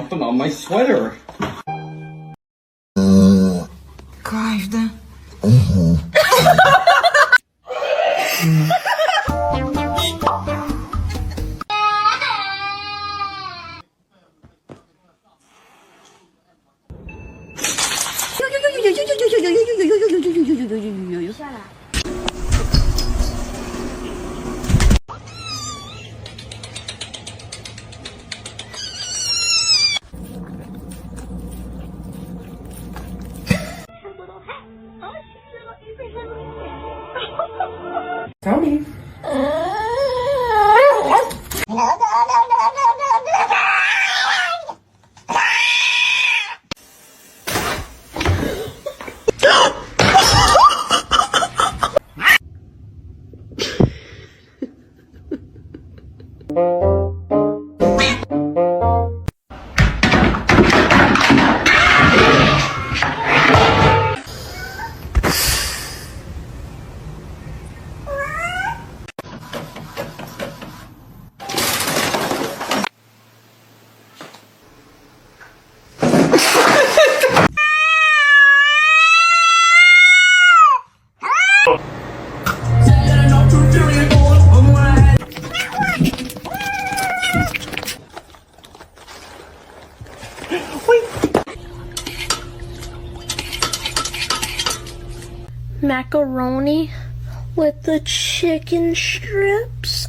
stomping on my sweater. Кайф, да? Tommy. Macaroni with the chicken strips.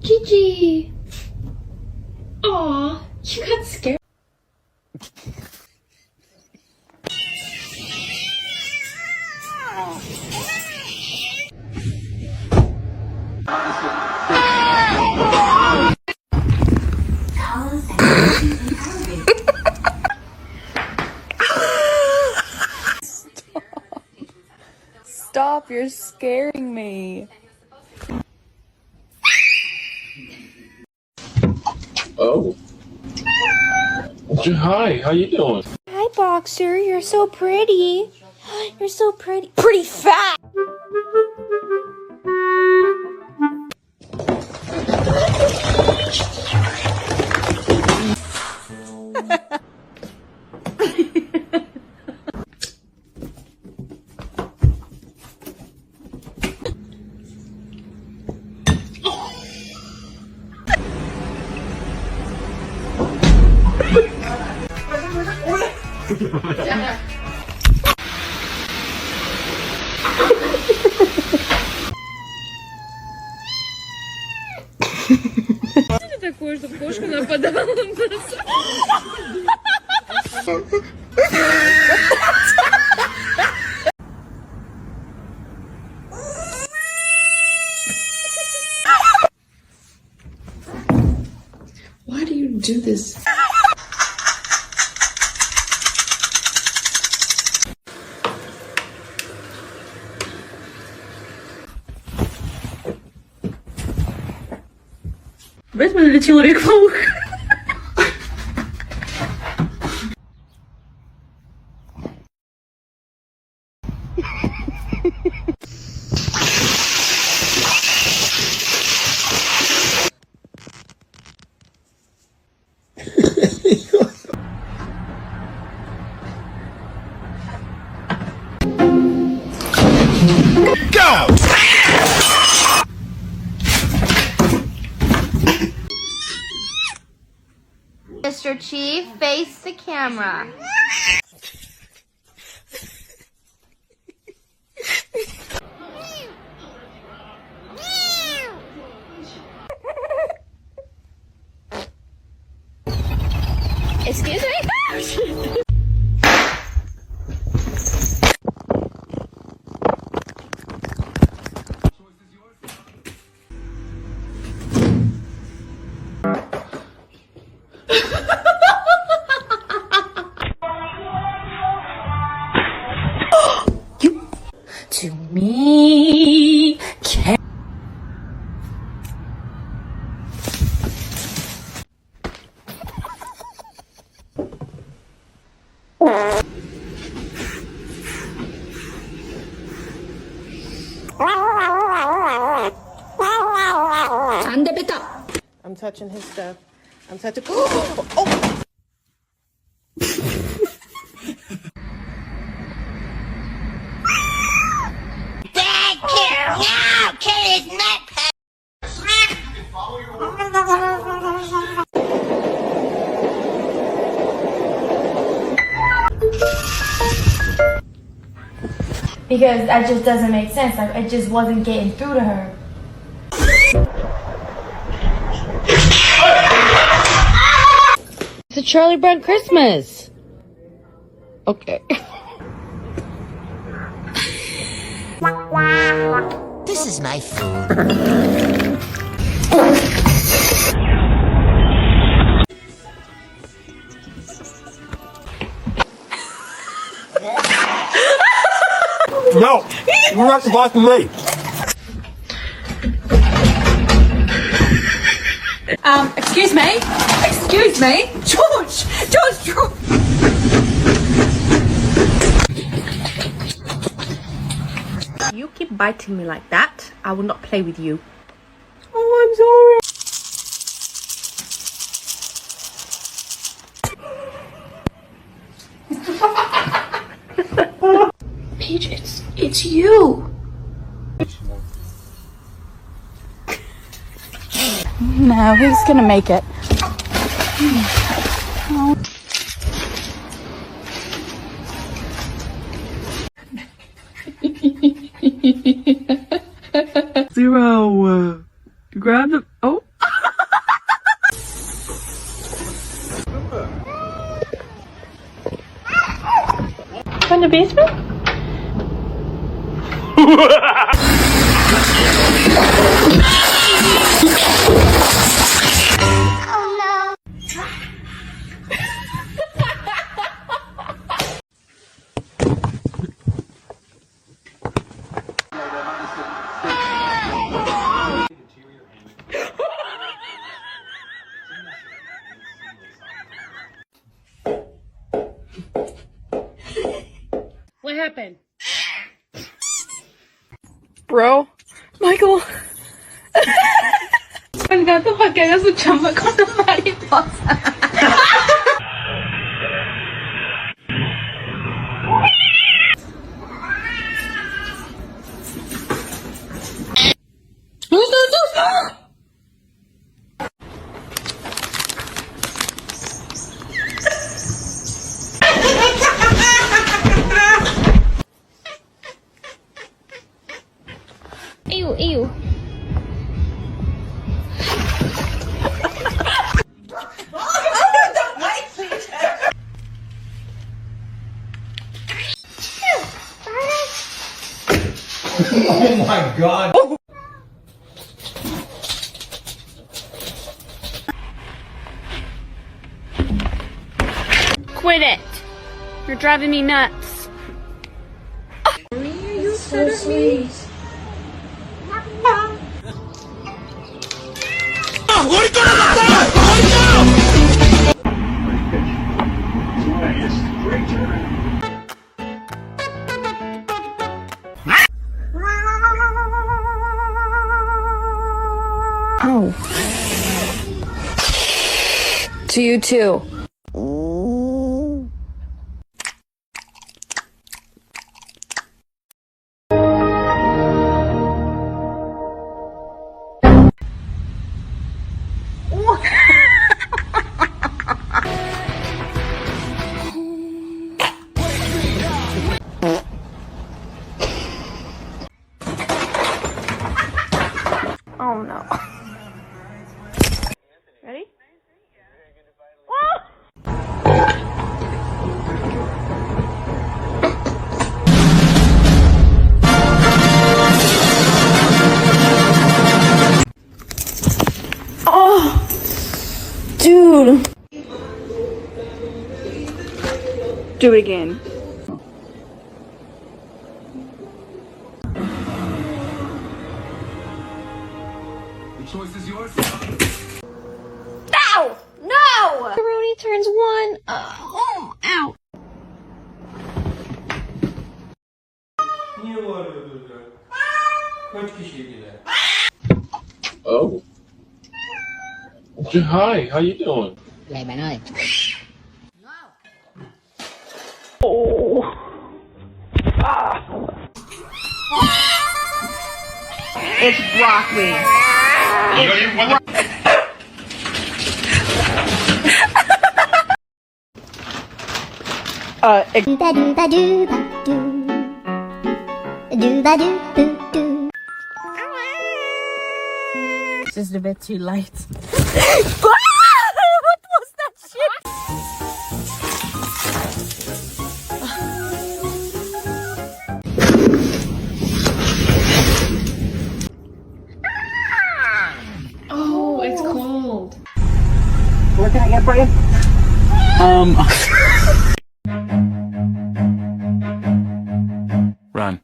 Gigi. Aw, you got scared. Stop, you're scaring me. Oh. Hi, how you doing? Hi, Boxer. You're so pretty. You're so pretty. Pretty fat. Что такое, чтобы кошка нападала на нас? Why do you do this? Опять налетел рек-паук. Mr. Chief, face the camera. Excuse me? To me, I'm touching his stuff. I'm touching. Oh! because that just doesn't make sense. Like, it just wasn't getting through to her. It's a Charlie Brown Christmas. Okay. This is my food. No! You're not supposed to me! Excuse me? Excuse me? George! You keep biting me like that, I will not play with you. Oh, I'm sorry. Peach, it's you. No, who's gonna make it? Zero. Grab the. Oh. From the basement? What happened? Bro, Michael. El gato para que haga su chamba con la mariposa. Ew, ew. Oh my god! Quit it. You're driving me nuts. You're so sweet. Oh. To you too. Oh no. Ready? Dude. Do it again. The choice is yours. No! No! Macaroni turns one. Ow. Niye bağırıyordun ya? Kaç kişiydiler? Oh. Hi, how you doing? Này bạn ơi. It's broccoli. Dooba dooba dooba doo. Dooba doo doo doo. It's just a bit too late. Oh, it's cold. What can I get for you? Run.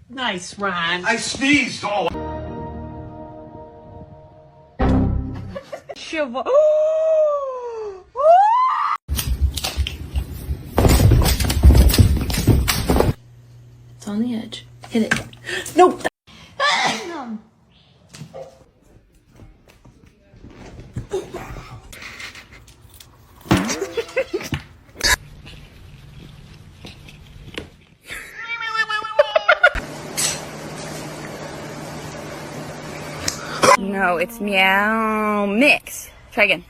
Nice, Ron. I sneezed all. Shiver. It's on the edge. Hit it. No. No, it's meow mix. Try again.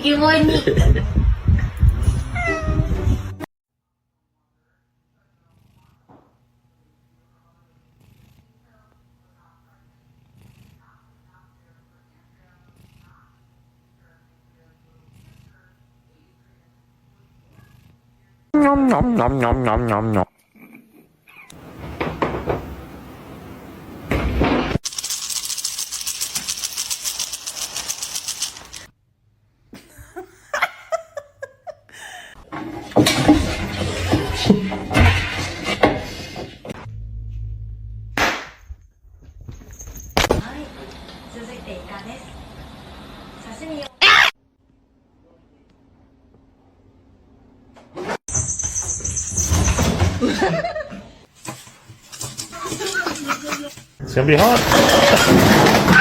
You want me? Nom nom nom nom nom nom nom. It's gonna be hot.